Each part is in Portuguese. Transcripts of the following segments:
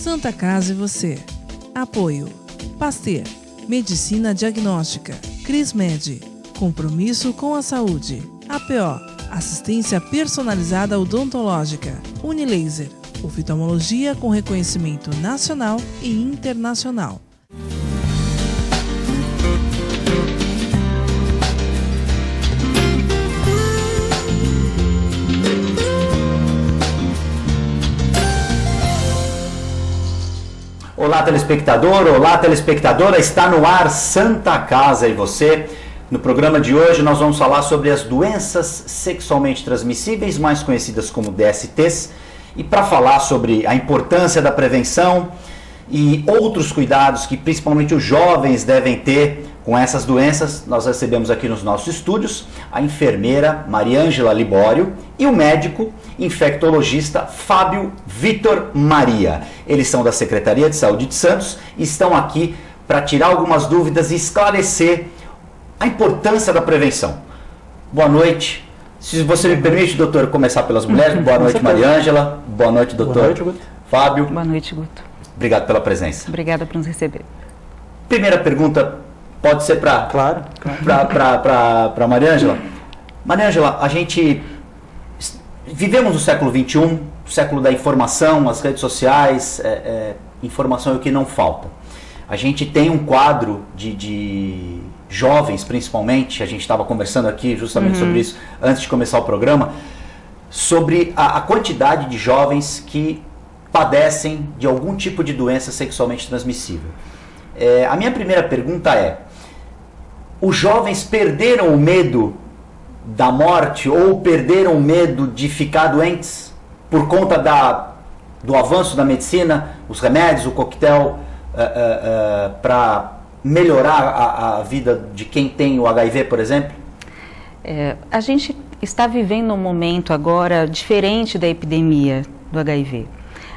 Santa Casa e você. Apoio. Pasteur. Medicina Diagnóstica. Crismed. Compromisso com a saúde. APO. Assistência personalizada odontológica. Unilaser. Oftalmologia com reconhecimento nacional e internacional. Olá, telespectador, olá, telespectadora, está no ar Santa Casa e você. No programa de hoje nós vamos falar sobre as doenças sexualmente transmissíveis, mais conhecidas como DSTs, e para falar sobre a importância da prevenção e outros cuidados que principalmente os jovens devem ter com essas doenças, nós recebemos aqui nos nossos estúdios a enfermeira Mariângela Libório e o médico infectologista Fábio Vitor Maria. Eles são da Secretaria de Saúde de Santos e estão aqui para tirar algumas dúvidas e esclarecer a importância da prevenção. Boa noite. Se você me permite, doutor, começar pelas mulheres. Boa noite, Mariângela. Boa noite, doutor. Boa noite, Guto. Fábio. Boa noite, Guto. Obrigado pela presença. Obrigada por nos receber. Primeira pergunta pode ser para Claro. para Mariângela. Mariângela, a gente vivemos no século XXI, século da informação, as redes sociais, informação é o que não falta. A gente tem um quadro de jovens, principalmente, a gente estava conversando aqui justamente sobre isso antes de começar o programa, sobre a quantidade de jovens que padecem de algum tipo de doença sexualmente transmissível. A minha primeira pergunta é: os jovens perderam o medo da morte ou perderam o medo de ficar doentes por conta do avanço da medicina, os remédios, o coquetel, para melhorar a vida de quem tem o HIV, por exemplo? A gente está vivendo um momento agora diferente da epidemia do HIV.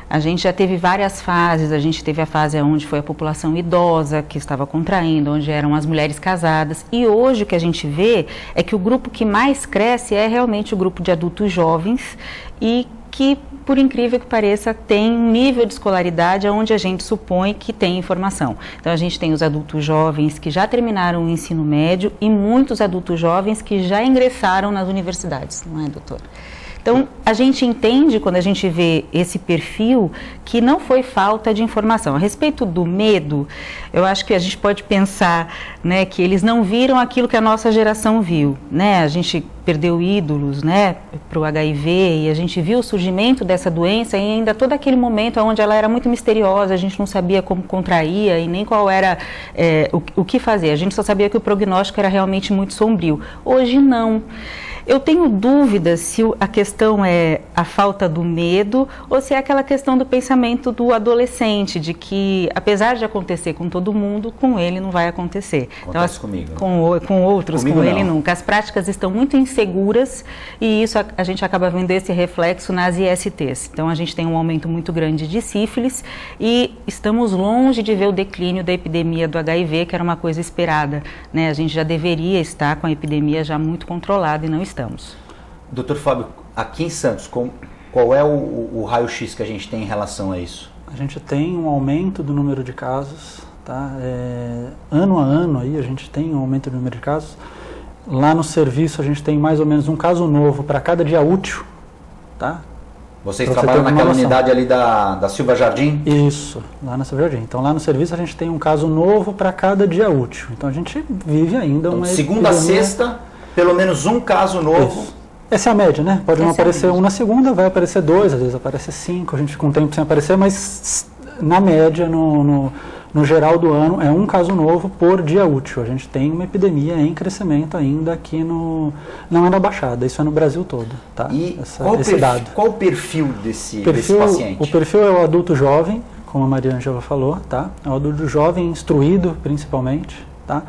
A gente já teve várias fases, a gente teve a fase onde foi a população idosa que estava contraindo, onde eram as mulheres casadas, e hoje o que a gente vê é que o grupo que mais cresce é realmente o grupo de adultos jovens e que, por incrível que pareça, tem um nível de escolaridade onde a gente supõe que tem informação. Então a gente tem os adultos jovens que já terminaram o ensino médio e muitos adultos jovens que já ingressaram nas universidades, não é, doutor? Então, a gente entende, quando a gente vê esse perfil, que não foi falta de informação. A respeito do medo, eu acho que a gente pode pensar, né, que eles não viram aquilo que a nossa geração viu, né? A gente perdeu ídolos, né, para o HIV, e a gente viu o surgimento dessa doença e ainda todo aquele momento onde ela era muito misteriosa, a gente não sabia como contraía e nem qual era o que fazer. A gente só sabia que o prognóstico era realmente muito sombrio. Hoje, não. Eu tenho dúvidas se a questão é a falta do medo ou se é aquela questão do pensamento do adolescente, de que, apesar de acontecer com todo mundo, com ele não vai acontecer. Acontece comigo. Com outros, comigo com ele não. nunca. As práticas estão muito inseguras e isso a gente acaba vendo esse reflexo nas ISTs. Então, a gente tem um aumento muito grande de sífilis e estamos longe de ver o declínio da epidemia do HIV, que era uma coisa esperada, né? A gente já deveria estar com a epidemia já muito controlada e não estamos. Doutor Fábio, aqui em Santos, qual é o raio-x que a gente tem em relação a isso? A gente tem um aumento do número de casos, tá? Ano a ano aí a gente tem um aumento do número de casos. Lá no serviço a gente tem mais ou menos um caso novo para cada dia útil, tá? Vocês trabalham naquela unidade ali da Silva Jardim? Isso, lá na Silva Jardim. Então lá no serviço a gente tem um caso novo para cada dia útil. Então a gente vive ainda uma segunda a sexta, pelo menos um caso novo. Isso. Essa é a média, né? Pode não aparecer um na segunda, vai aparecer dois, às vezes aparece 5, a gente fica um tempo sem aparecer, mas na média, no geral do ano, é um caso novo por dia útil. A gente tem uma epidemia em crescimento ainda aqui não é na Baixada, isso é no Brasil todo, tá? E esse dado. Qual o perfil desse paciente? O perfil é o adulto jovem, como a Mariângela falou, tá? É o adulto jovem instruído, principalmente, tá?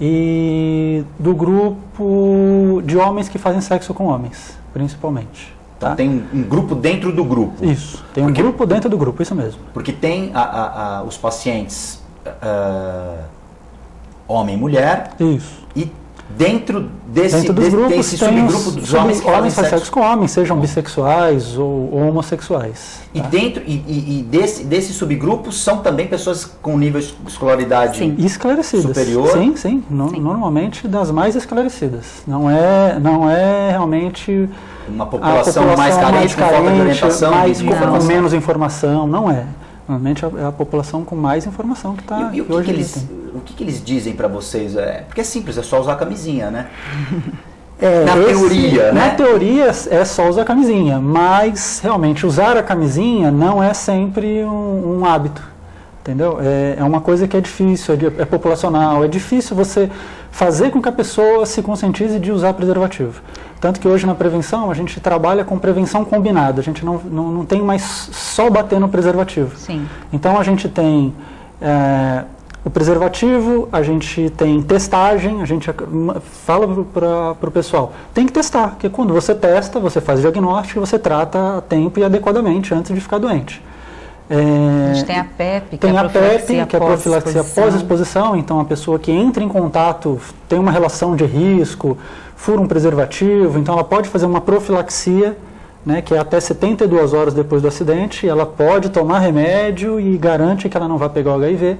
E do grupo de homens que fazem sexo com homens, principalmente. Tá? Então tem um grupo dentro do grupo. Isso, tem um grupo dentro do grupo, isso mesmo. Porque tem os pacientes homem e mulher. Isso. E Dentro desse grupos desse subgrupo dos homens que fazem sexo com homens, sejam bissexuais ou homossexuais. E tá? dentro desse subgrupo são também pessoas com nível de escolaridade superior? Sim. Normalmente das mais esclarecidas. Não é realmente uma população mais carente, com falta de orientação, com menos informação, não é. Normalmente é a população com mais informação que está hoje. O que eles dizem para vocês? Porque é simples, é só usar a camisinha, né? Teoria, né? Na teoria é só usar a camisinha, mas realmente usar a camisinha não é sempre um hábito, entendeu? É uma coisa que é difícil, é populacional, é difícil você fazer com que a pessoa se conscientize de usar preservativo. Tanto que hoje na prevenção a gente trabalha com prevenção combinada, a gente não tem mais só bater no preservativo. Sim. Então a gente tem o preservativo, a gente tem testagem, a gente fala para o pessoal, tem que testar, porque quando você testa, você faz diagnóstico, você trata a tempo e adequadamente antes de ficar doente. A gente tem a PEP, que é a profilaxia pós-exposição, então a pessoa que entra em contato tem uma relação de risco, fura um preservativo, então ela pode fazer uma profilaxia, né, que é até 72 horas depois do acidente, ela pode tomar remédio e garante que ela não vai pegar o HIV.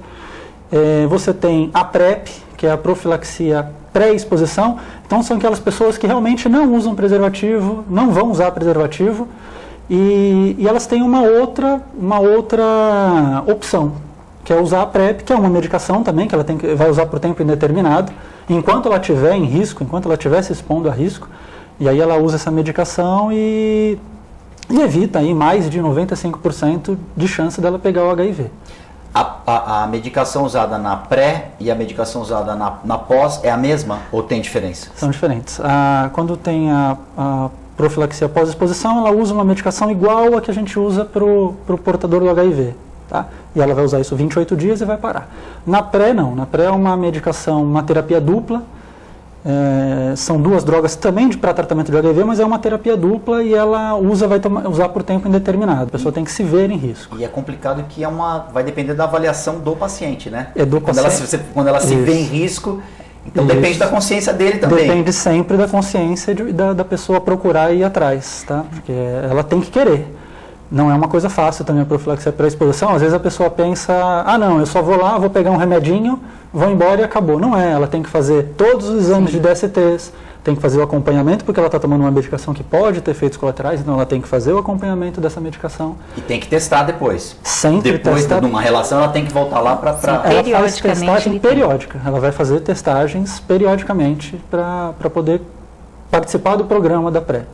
Você tem a PrEP, que é a profilaxia pré-exposição, então são aquelas pessoas que realmente não usam preservativo, não vão usar preservativo, e elas têm uma outra opção, que é usar a PrEP, que é uma medicação também, que ela vai usar por tempo indeterminado, enquanto ela estiver em risco, enquanto ela estiver se expondo a risco, e aí ela usa essa medicação e evita aí mais de 95% de chance dela pegar o HIV. A medicação usada na pré e a medicação usada na pós é a mesma ou tem diferença? São diferentes. Quando tem a profilaxia pós-exposição, ela usa uma medicação igual a que a gente usa para o portador do HIV. Tá? E ela vai usar isso 28 dias e vai parar. Na pré, não. Na pré é uma medicação, uma terapia dupla. São duas drogas também para tratamento de HIV, mas é uma terapia dupla e ela vai usar por tempo indeterminado. A pessoa tem que se ver em risco. E é complicado que vai depender da avaliação do paciente, né? Quando ela se vê em risco, então depende da consciência dele também. Depende sempre da consciência da pessoa procurar ir atrás, tá? Porque ela tem que querer. Não é uma coisa fácil também a profilaxia pré-exposição. Às vezes a pessoa pensa, não, eu só vou lá, vou pegar um remedinho, vou embora e acabou. Não é, ela tem que fazer todos os exames de DSTs, tem que fazer o acompanhamento, porque ela está tomando uma medicação que pode ter efeitos colaterais, então ela tem que fazer o acompanhamento dessa medicação. E tem que testar depois. Sempre depois de uma relação, ela tem que voltar lá para... Ela faz testagem periódica, ela vai fazer testagens periodicamente para poder participar do programa da PrEP.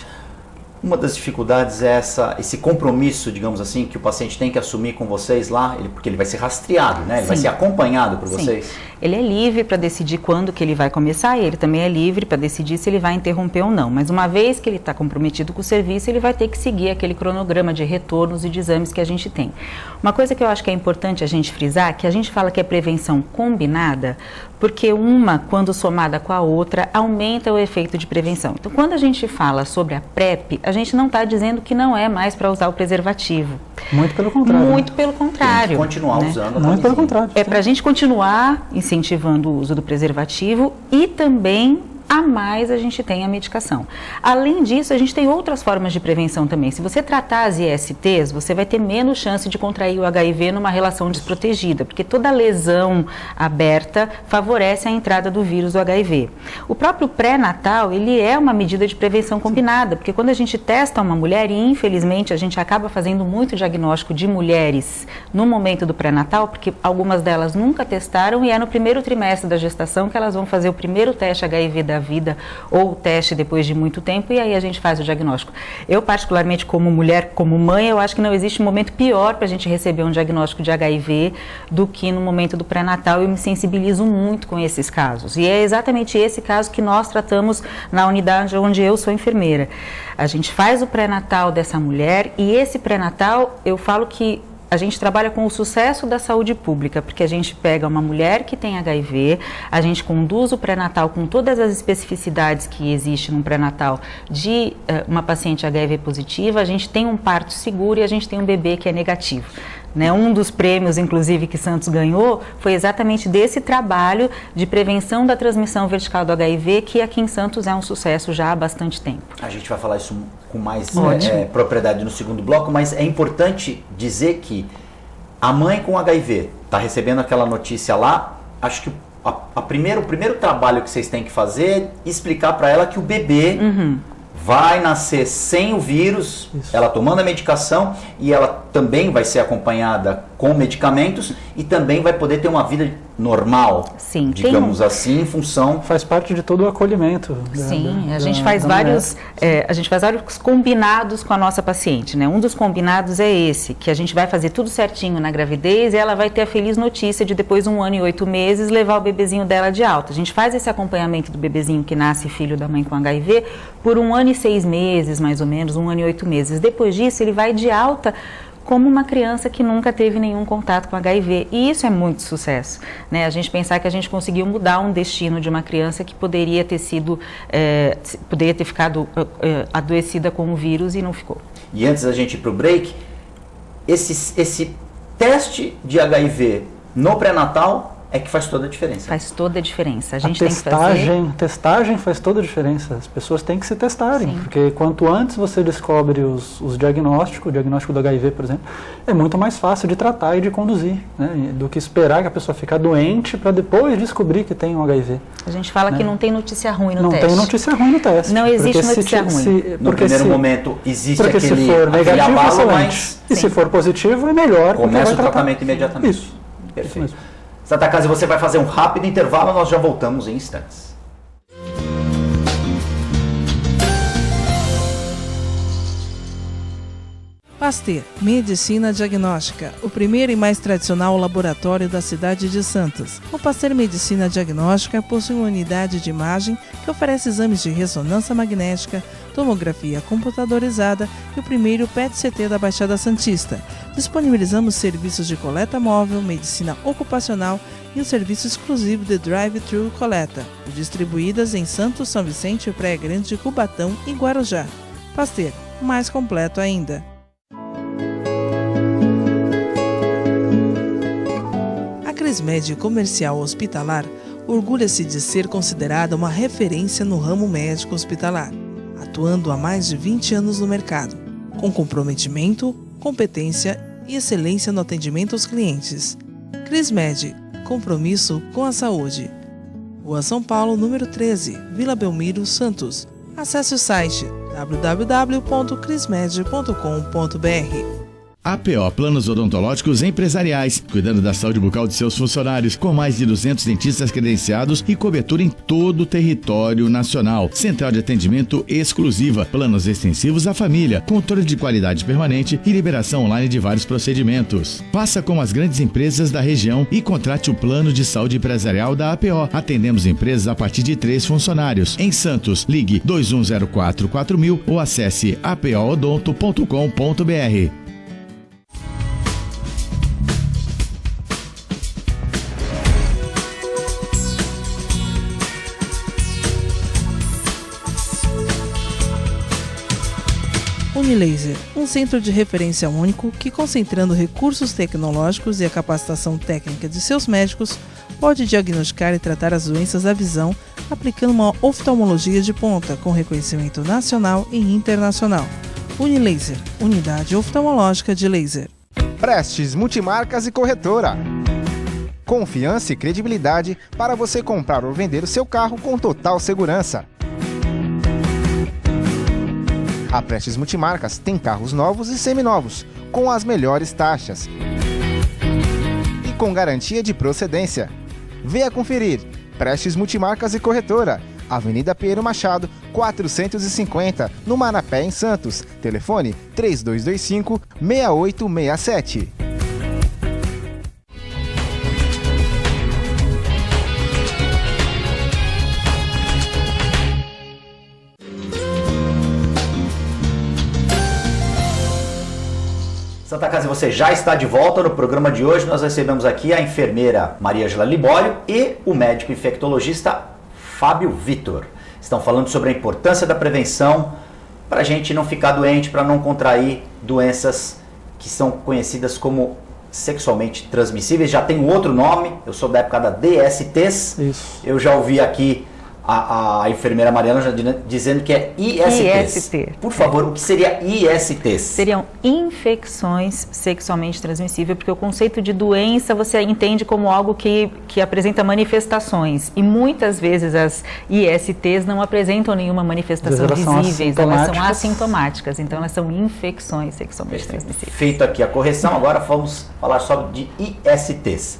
Uma das dificuldades é esse compromisso, digamos assim, que o paciente tem que assumir com vocês lá, porque ele vai ser rastreado, né? Ele vai ser acompanhado por vocês. Ele é livre para decidir quando que ele vai começar e ele também é livre para decidir se ele vai interromper ou não. Mas uma vez que ele está comprometido com o serviço, ele vai ter que seguir aquele cronograma de retornos e de exames que a gente tem. Uma coisa que eu acho que é importante a gente frisar, que a gente fala que é prevenção combinada, porque uma, quando somada com a outra, aumenta o efeito de prevenção. Então, quando a gente fala sobre a PrEP, a gente não está dizendo que não é mais para usar o preservativo. Muito pelo contrário. Muito pelo contrário. Tem que continuar usando. Muito pelo contrário. É para a gente continuar incentivando o uso do preservativo e também a mais a gente tem a medicação. Além disso, a gente tem outras formas de prevenção também. Se você tratar as ISTs, você vai ter menos chance de contrair o HIV numa relação desprotegida, porque toda lesão aberta favorece a entrada do vírus do HIV. O próprio pré-natal, ele é uma medida de prevenção combinada, porque quando a gente testa uma mulher, e infelizmente a gente acaba fazendo muito diagnóstico de mulheres no momento do pré-natal, porque algumas delas nunca testaram e é no primeiro trimestre da gestação que elas vão fazer o primeiro teste HIV da vida ou o teste depois de muito tempo e aí a gente faz o diagnóstico. Eu particularmente como mulher, como mãe, eu acho que não existe momento pior para a gente receber um diagnóstico de HIV do que no momento do pré-natal. Eu me sensibilizo muito com esses casos e é exatamente esse caso que nós tratamos na unidade onde eu sou enfermeira. A gente faz o pré-natal dessa mulher e esse pré-natal eu falo que a gente trabalha com o sucesso da saúde pública, porque a gente pega uma mulher que tem HIV, a gente conduz o pré-natal com todas as especificidades que existem no pré-natal de uma paciente HIV positiva, a gente tem um parto seguro e a gente tem um bebê que é negativo. né? Um dos prêmios, inclusive, que Santos ganhou foi exatamente desse trabalho de prevenção da transmissão vertical do HIV, que aqui em Santos é um sucesso já há bastante tempo. A gente vai falar isso com mais propriedade no segundo bloco, mas é importante dizer que a mãe com HIV está recebendo aquela notícia lá, acho que o primeiro trabalho que vocês têm que fazer é explicar para ela que o bebê vai nascer sem o vírus, ela tomando a medicação, e ela também vai ser acompanhada com medicamentos e também vai poder ter uma vida normal, sim, digamos assim, em função... Faz parte de todo o acolhimento. Sim, a gente faz vários combinados com a nossa paciente, né? Um dos combinados é esse, que a gente vai fazer tudo certinho na gravidez e ela vai ter a feliz notícia de depois de 1 ano e 8 meses levar o bebezinho dela de alta. A gente faz esse acompanhamento do bebezinho que nasce filho da mãe com HIV por 1 ano e 6 meses, mais ou menos, 1 ano e 8 meses. Depois disso, ele vai de alta como uma criança que nunca teve nenhum contato com HIV. E isso é muito sucesso, né? A gente pensar que a gente conseguiu mudar um destino de uma criança que poderia ter ficado adoecida com o vírus e não ficou. E antes da gente ir para o break, esse teste de HIV no pré-natal é que faz toda a diferença. Faz toda a diferença. A gente a tem que fazer... testagem faz toda a diferença. As pessoas têm que se testarem, sim, porque quanto antes você descobre os diagnósticos, o diagnóstico do HIV, por exemplo, é muito mais fácil de tratar e de conduzir, né, do que esperar que a pessoa fique doente para depois descobrir que tem um HIV. A gente fala, né, que não tem notícia ruim no teste. Não tem notícia ruim no teste. Não existe notícia ruim. No primeiro momento existe porque aquele... se for negativo, abalo, excelente. E se for positivo, é melhor. Começa o tratamento imediatamente. Isso. Perfeito. Isso. Santa Casa, você vai fazer um rápido intervalo, nós já voltamos em instantes. Pasteur, Medicina Diagnóstica, o primeiro e mais tradicional laboratório da cidade de Santos. O Pasteur Medicina Diagnóstica possui uma unidade de imagem que oferece exames de ressonância magnética, tomografia computadorizada e o primeiro PET-CT da Baixada Santista. Disponibilizamos serviços de coleta móvel, medicina ocupacional e um serviço exclusivo de drive-thru coleta, distribuídas em Santos, São Vicente, Praia Grande, Cubatão e Guarujá. Pasteur, mais completo ainda. A Crismed Comercial Hospitalar orgulha-se de ser considerada uma referência no ramo médico hospitalar, atuando há mais de 20 anos no mercado, com comprometimento, competência e excelência no atendimento aos clientes. Crismed, compromisso com a saúde. Rua São Paulo, número 13, Vila Belmiro, Santos. Acesse o site www.crismed.com.br. APO Planos Odontológicos Empresariais, cuidando da saúde bucal de seus funcionários, com mais de 200 dentistas credenciados e cobertura em todo o território nacional. Central de atendimento exclusiva, planos extensivos à família, controle de qualidade permanente e liberação online de vários procedimentos. Faça como as grandes empresas da região e contrate o plano de saúde empresarial da APO. Atendemos empresas a partir de 3 funcionários. Em Santos, ligue 2104-4000 ou acesse apoodonto.com.br. Unilaser, um centro de referência único que, concentrando recursos tecnológicos e a capacitação técnica de seus médicos, pode diagnosticar e tratar as doenças da visão, aplicando uma oftalmologia de ponta com reconhecimento nacional e internacional. Unilaser, unidade oftalmológica de laser. Prestes Multimarcas e Corretora. Confiança e credibilidade para você comprar ou vender o seu carro com total segurança. A Prestes Multimarcas tem carros novos e seminovos, com as melhores taxas e com garantia de procedência. Venha conferir. Prestes Multimarcas e Corretora, Avenida Pinheiro Machado, 450, no Marapé, em Santos. Telefone 3225-6867. Santa Casa, você já está de volta. No programa de hoje nós recebemos aqui a enfermeira Maria Ângela Libório e o médico infectologista Fábio Vitor. Estão falando sobre a importância da prevenção para a gente não ficar doente, para não contrair doenças que são conhecidas como sexualmente transmissíveis, já tem um outro nome, eu sou da época da DSTs. Isso. Eu já ouvi aqui a enfermeira Mariana já dizendo que é ISTs. IST. Por favor, o que seria ISTs? Seriam infecções sexualmente transmissíveis, porque o conceito de doença você entende como algo que apresenta manifestações. E muitas vezes as ISTs não apresentam nenhuma manifestação visíveis, elas são assintomáticas. Então elas são infecções sexualmente transmissíveis. Feito aqui a correção, agora vamos falar só de ISTs.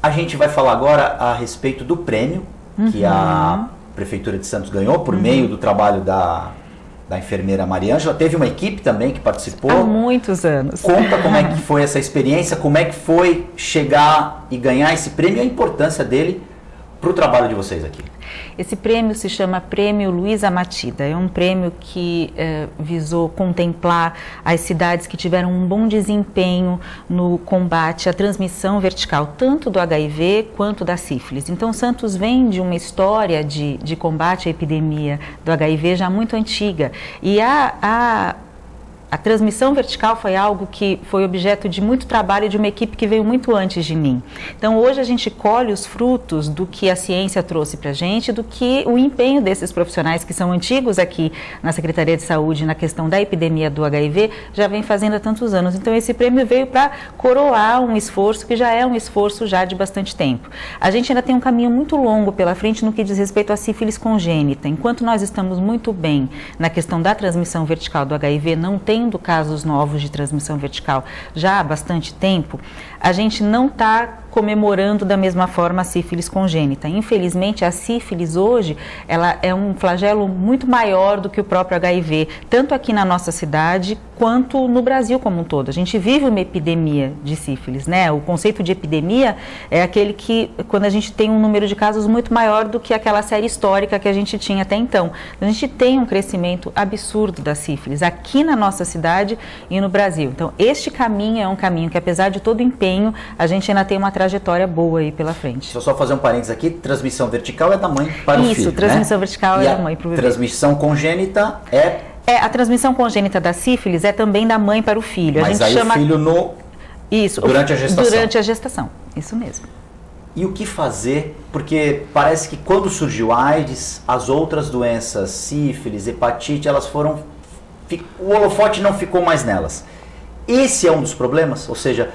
A gente vai falar agora a respeito do prêmio que a Prefeitura de Santos ganhou por meio do trabalho da enfermeira Mariângela. Teve uma equipe também que participou. Há muitos anos. Conta como é que foi essa experiência, como é que foi chegar e ganhar esse prêmio e a importância dele para o trabalho de vocês aqui. Esse prêmio se chama Prêmio Luísa Matida. É um prêmio que visou contemplar as cidades que tiveram um bom desempenho no combate à transmissão vertical, tanto do HIV quanto da sífilis. Então, Santos vem de uma história de combate à epidemia do HIV já muito antiga. E a transmissão vertical foi algo que foi objeto de muito trabalho de uma equipe que veio muito antes de mim. Então, hoje a gente colhe os frutos do que a ciência trouxe para a gente, do que o empenho desses profissionais que são antigos aqui na Secretaria de Saúde na questão da epidemia do HIV já vem fazendo há tantos anos. Então, esse prêmio veio para coroar um esforço que já é um esforço já de bastante tempo. A gente ainda tem um caminho muito longo pela frente no que diz respeito à sífilis congênita. Enquanto nós estamos muito bem na questão da transmissão vertical do HIV, não tendo casos novos de transmissão vertical já há bastante tempo, a gente não está comemorando da mesma forma a sífilis congênita. Infelizmente, a sífilis hoje, ela é um flagelo muito maior do que o próprio HIV, tanto aqui na nossa cidade, quanto no Brasil como um todo. A gente vive uma epidemia de sífilis, né? O conceito de epidemia é aquele que, quando a gente tem um número de casos muito maior do que aquela série histórica que a gente tinha até então. A gente tem um crescimento absurdo da sífilis aqui na nossa cidade e no Brasil. Então, este caminho é um caminho que, apesar de todo o empenho, a gente ainda tem uma trajetória boa aí pela frente. Deixa eu só fazer um parênteses aqui, transmissão vertical é da mãe para o filho, Isso, transmissão vertical e é da mãe para o bebê. Transmissão congênita a transmissão congênita da sífilis é também da mãe para o filho. Mas a gente chama... o filho durante a gestação. Durante a gestação, isso mesmo. E o que fazer? Porque parece que quando surgiu a AIDS, as outras doenças, sífilis, hepatite, elas foram... O holofote não ficou mais nelas. Esse é um dos problemas, ou seja,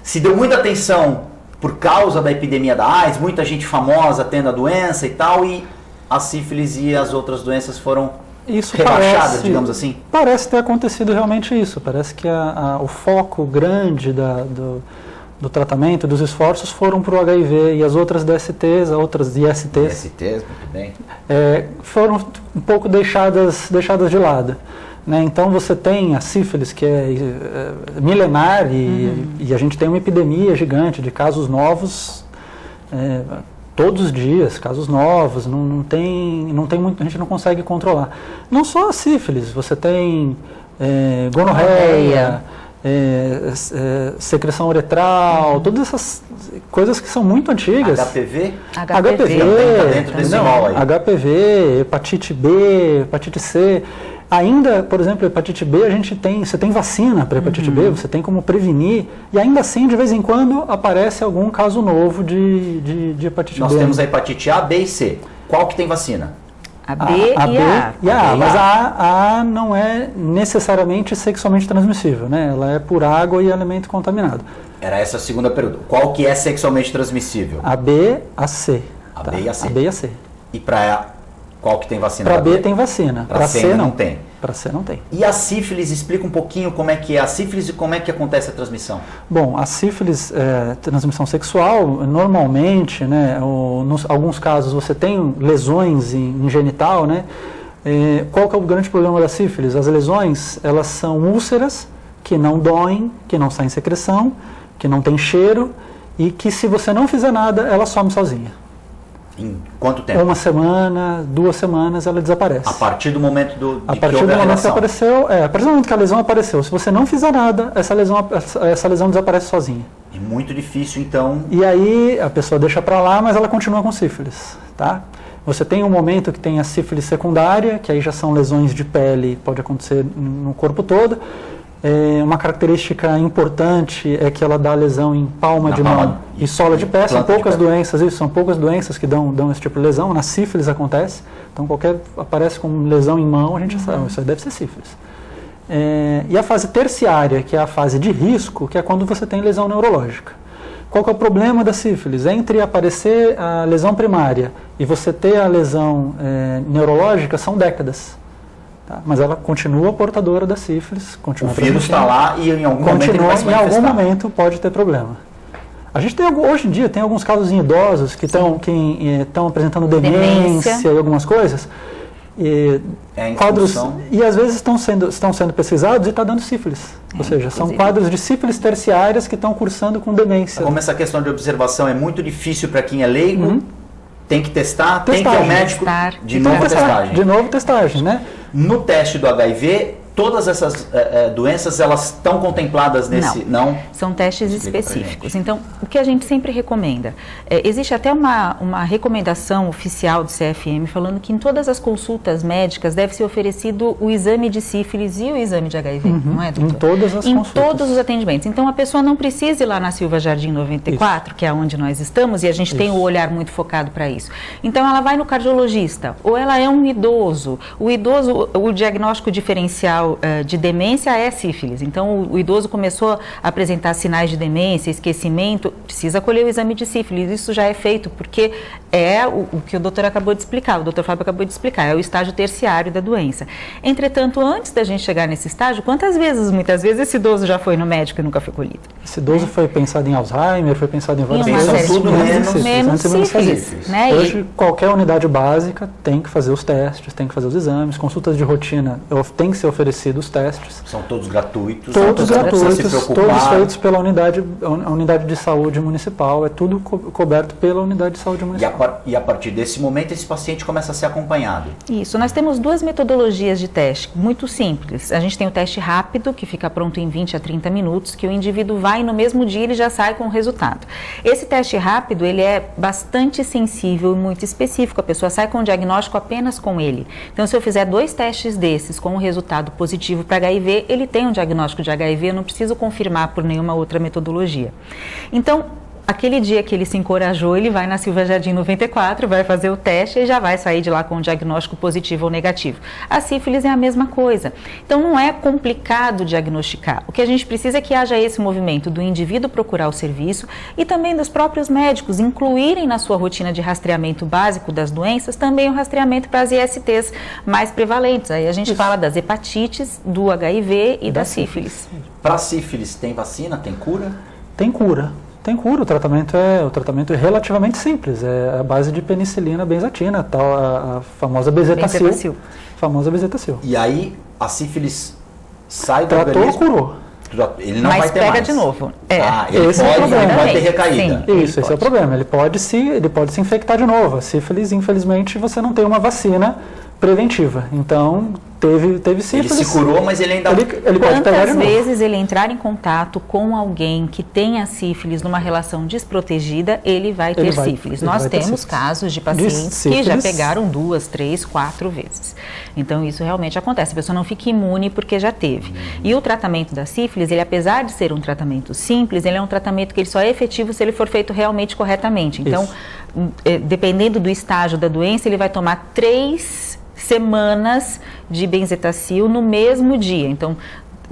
se deu muita atenção por causa da epidemia da AIDS, muita gente famosa tendo a doença e tal, e a sífilis e as outras doenças foram rebaixadas, digamos assim? Parece ter acontecido realmente isso. Parece que o foco grande do tratamento, dos esforços foram para o HIV e as outras DSTs, outras ISTs. ISTs, muito bem. Foram um pouco deixadas de lado. Né? Então você tem a sífilis, que é milenar, e a gente tem uma epidemia gigante de casos novos todos os dias, casos novos, não tem muito, a gente não consegue controlar. Não só a sífilis, você tem gonorreia, secreção uretral, todas essas coisas que são muito antigas. HPV? HPV, dentro desse rol aí. HPV, hepatite B, hepatite C. Ainda, por exemplo, hepatite B, você tem vacina para hepatite B, você tem como prevenir, e ainda assim, de vez em quando, aparece algum caso novo de hepatite B. Nós temos a hepatite A, B e C. Qual que tem vacina? A B e a A. Mas a A não é necessariamente sexualmente transmissível, né? Ela é por água e alimento contaminado. Era essa a segunda pergunta. Qual que é sexualmente transmissível? A B, a C. B e a C. A B e a C. E para qual que tem vacina? Para B tem vacina. Para C não tem. Para C não tem. E a sífilis, explica um pouquinho como é que é a sífilis e como é que acontece a transmissão. Bom, a sífilis transmissão sexual, normalmente, né, nos alguns casos você tem lesões em genital, né? Qual que é o grande problema da sífilis? As lesões, elas são úlceras que não doem, que não saem secreção, que não tem cheiro e que se você não fizer nada, ela some sozinha. Em quanto tempo? 1 semana, 2 semanas, ela desaparece. A partir do momento a partir do momento que apareceu, a partir do momento que a lesão apareceu, se você não fizer nada, essa lesão desaparece sozinha. É muito difícil, então. E aí a pessoa deixa para lá, mas ela continua com sífilis, tá? Você tem um momento que tem a sífilis secundária, que aí já são lesões de pele, pode acontecer no corpo todo. Uma característica importante é que ela dá lesão em palma de mão e sola de pé. São poucas doenças, são poucas doenças que dão esse tipo de lesão. Na sífilis acontece. Então, aparece com lesão em mão, a gente já sabe, isso aí deve ser sífilis. E a fase terciária, que é a fase de risco, que é quando você tem lesão neurológica. Qual que é o problema da sífilis? Entre aparecer a lesão primária e você ter a lesão neurológica, são décadas. Tá? Mas ela continua portadora da sífilis, continua. O vírus está lá e em algum momento ele vai se manifestar. Em algum momento pode ter problema. A gente tem, hoje em dia, tem alguns casos em idosos que estão apresentando demência e algumas coisas. Quadros, e às vezes estão sendo pesquisados e está dando sífilis. Ou seja, são quadros de sífilis terciárias que estão cursando com demência. Como essa questão de observação é muito difícil para quem é leigo, tem que testar, tem que ir ao médico, de novo testagem, né? No teste do HIV, todas essas doenças, elas estão contempladas nesse... Não? São testes específicos. Então, o que a gente sempre recomenda? Existe até uma recomendação oficial do CFM falando que em todas as consultas médicas deve ser oferecido o exame de sífilis e o exame de HIV, não é, doutor? Em todas as consultas. Em todos os atendimentos. Então, a pessoa não precisa ir lá na Silva Jardim 94, que é onde nós estamos, e a gente tem o olhar muito focado para isso. Então, ela vai no cardiologista, ou ela é um idoso. O diagnóstico diferencial de demência é sífilis. Então, o idoso começou a apresentar sinais de demência, esquecimento, precisa colher o exame de sífilis. Isso já é feito porque é o que o doutor acabou de explicar, o doutor Fábio acabou de explicar, é o estágio terciário da doença. Entretanto, antes da gente chegar nesse estágio, muitas vezes esse idoso já foi no médico e nunca foi colhido? Esse idoso foi pensado em Alzheimer, foi pensado em várias coisas. Tudo menos sífilis. Né? Hoje, qualquer unidade básica tem que fazer os testes, tem que fazer os exames, consultas de rotina tem que ser oferecido os testes. São todos gratuitos. Todos gratuitos, todos feitos pela unidade de saúde municipal, é tudo coberto pela unidade de saúde municipal. E a partir desse momento esse paciente começa a ser acompanhado. Isso, nós temos duas metodologias de teste, muito simples. A gente tem o teste rápido, que fica pronto em 20 a 30 minutos, que o indivíduo vai no mesmo dia e ele já sai com o resultado. Esse teste rápido, ele é bastante sensível e muito específico, a pessoa sai com o diagnóstico apenas com ele. Então, se eu fizer 2 testes desses com um resultado positivo para HIV, ele tem um diagnóstico de HIV, eu não preciso confirmar por nenhuma outra metodologia. Então, aquele dia que ele se encorajou, ele vai na Silva Jardim 94, vai fazer o teste e já vai sair de lá com um diagnóstico positivo ou negativo. A sífilis é a mesma coisa. Então, não é complicado diagnosticar. O que a gente precisa é que haja esse movimento do indivíduo procurar o serviço e também dos próprios médicos incluírem na sua rotina de rastreamento básico das doenças também o rastreamento para as ISTs mais prevalentes. Aí a gente fala das hepatites, do HIV e da sífilis. Para a sífilis, tem vacina, tem cura? Tem cura. Tem cura, o tratamento é relativamente simples, é a base de penicilina benzatina, a famosa bezetacil. E aí a sífilis sai do organismo? Tratou, curou. Ele não vai ter mais. Mas pega de novo. Esse é o problema. Ele vai ter recaída. Esse é o problema, ele pode se infectar de novo. A sífilis, infelizmente, você não tem uma vacina preventiva, então teve sífilis. Ele se curou, mas ele ainda... Ele pode pegar de novo. Quantas vezes ele entrar em contato com alguém que tenha sífilis numa relação desprotegida, ele vai ter sífilis. Nós temos casos de pacientes que já pegaram 2, 3, 4 vezes. Então, isso realmente acontece. A pessoa não fica imune porque já teve. E o tratamento da sífilis, ele apesar de ser um tratamento simples, ele é um tratamento que ele só é efetivo se ele for feito realmente corretamente. Então, dependendo do estágio da doença, ele vai tomar 3 semanas de benzetacil no mesmo dia. Então,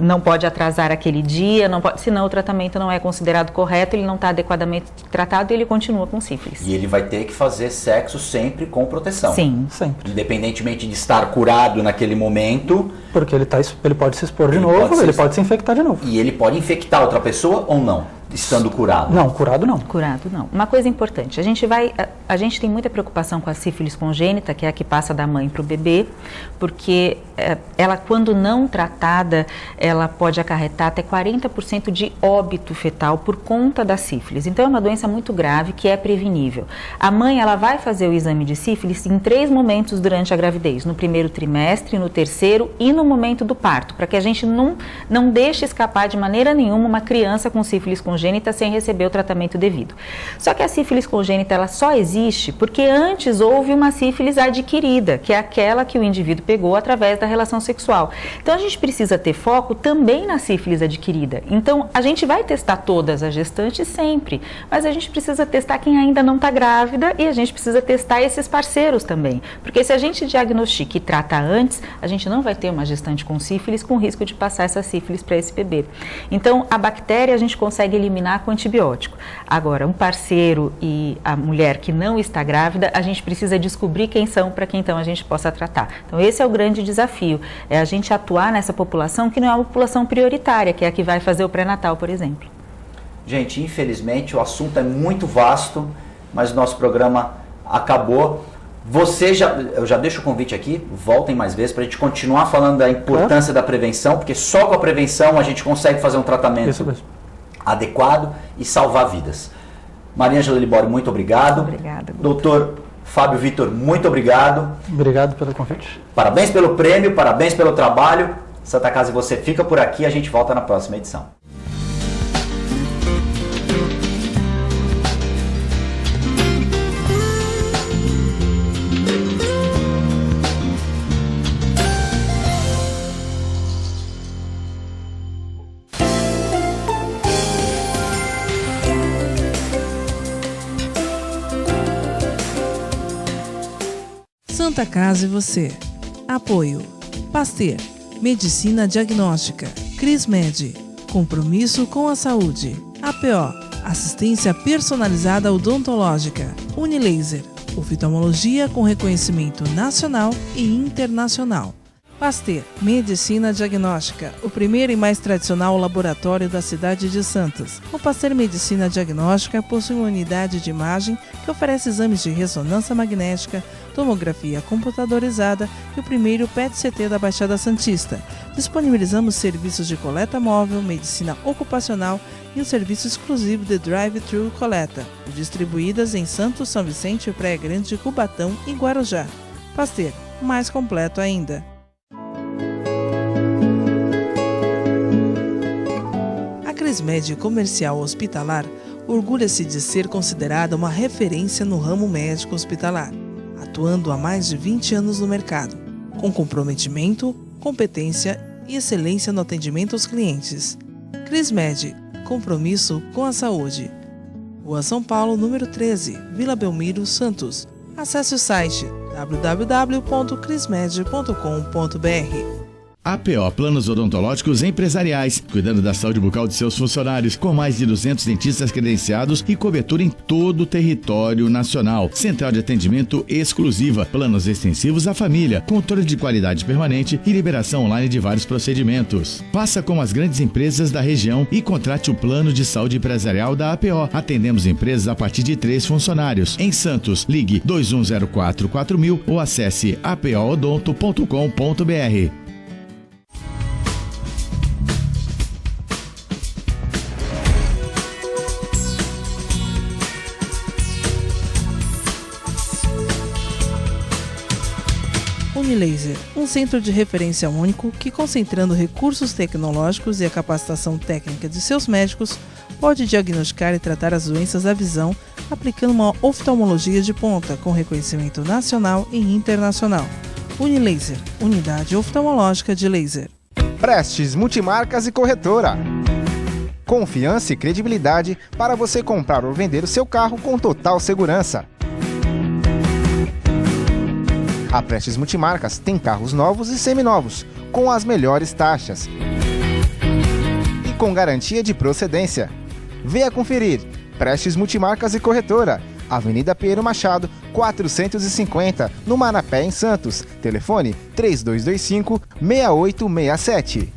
não pode atrasar aquele dia, senão o tratamento não é considerado correto, ele não está adequadamente tratado e ele continua com sífilis. E ele vai ter que fazer sexo sempre com proteção. Sim. Sempre. Independentemente de estar curado naquele momento. Porque ele pode se expor de novo, ele pode se infectar de novo. E ele pode infectar outra pessoa ou não? Estando curado? Não, curado não. Curado não. Uma coisa importante, a gente tem muita preocupação com a sífilis congênita, que é a que passa da mãe para o bebê, porque ela, quando não tratada, ela pode acarretar até 40% de óbito fetal por conta da sífilis. Então, é uma doença muito grave que é prevenível. A mãe, ela vai fazer o exame de sífilis em 3 momentos durante a gravidez, no primeiro trimestre, no terceiro e no momento do parto, para que a gente não deixe escapar de maneira nenhuma uma criança com sífilis congênita sem receber o tratamento devido. Só que a sífilis congênita, ela só existe existe, porque antes houve uma sífilis adquirida, que é aquela que o indivíduo pegou através da relação sexual. Então a gente precisa ter foco também na sífilis adquirida. Então a gente vai testar todas as gestantes sempre, mas a gente precisa testar quem ainda não está grávida e a gente precisa testar esses parceiros também, porque se a gente diagnostica e trata antes, a gente não vai ter uma gestante com sífilis com risco de passar essa sífilis para esse bebê. Então a bactéria a gente consegue eliminar com antibiótico. Agora, um parceiro e a mulher que não está grávida, a gente precisa descobrir quem são para que então a gente possa tratar. Então esse é o grande desafio, é a gente atuar nessa população que não é uma população prioritária, que é a que vai fazer o pré-natal, por exemplo. Gente, infelizmente o assunto é muito vasto, mas o nosso programa acabou. Eu já deixo o convite aqui, voltem mais vezes para a gente continuar falando da importância da prevenção, porque só com a prevenção a gente consegue fazer um tratamento adequado e salvar vidas. Mariângela Libório, muito obrigado. Obrigada. Doutor Fábio Vitor, muito obrigado. Obrigado pelo convite. Parabéns pelo prêmio, parabéns pelo trabalho. Santa Casa e você fica por aqui, a gente volta na próxima edição. Santa Casa e você. Apoio. Pasteur. Medicina Diagnóstica. Crismed. Compromisso com a saúde. APO. Assistência personalizada odontológica. Unilaser. Oftalmologia com reconhecimento nacional e internacional. Pasteur. Medicina Diagnóstica, o primeiro e mais tradicional laboratório da cidade de Santos. O Pasteur Medicina Diagnóstica possui uma unidade de imagem que oferece exames de ressonância magnética, tomografia computadorizada e o primeiro PET-CT da Baixada Santista. Disponibilizamos serviços de coleta móvel, medicina ocupacional e um serviço exclusivo de drive-thru coleta, distribuídas em Santos, São Vicente, Praia Grande, Cubatão e Guarujá. Pasteur, mais completo ainda. A Crismed Comercial Hospitalar orgulha-se de ser considerada uma referência no ramo médico hospitalar, atuando há mais de 20 anos no mercado, com comprometimento, competência e excelência no atendimento aos clientes. Crismed, compromisso com a saúde. Rua São Paulo, número 13, Vila Belmiro, Santos. Acesse o site www.crismed.com.br. APO Planos Odontológicos Empresariais, cuidando da saúde bucal de seus funcionários, com mais de 200 dentistas credenciados e cobertura em todo o território nacional. Central de atendimento exclusiva, planos extensivos à família, controle de qualidade permanente e liberação online de vários procedimentos. Faça como as grandes empresas da região e contrate o plano de saúde empresarial da APO. Atendemos empresas a partir de 3 funcionários. Em Santos, ligue 2104-4000 ou acesse apoodonto.com.br. Unilaser, um centro de referência único que, concentrando recursos tecnológicos e a capacitação técnica de seus médicos, pode diagnosticar e tratar as doenças da visão, aplicando uma oftalmologia de ponta com reconhecimento nacional e internacional. Unilaser, unidade oftalmológica de laser. Prestes Multimarcas e Corretora. Confiança e credibilidade para você comprar ou vender o seu carro com total segurança. A Prestes Multimarcas tem carros novos e seminovos, com as melhores taxas e com garantia de procedência. Venha conferir. Prestes Multimarcas e Corretora, Avenida Pinheiro Machado, 450, no Manapé, em Santos. Telefone 3225-6867.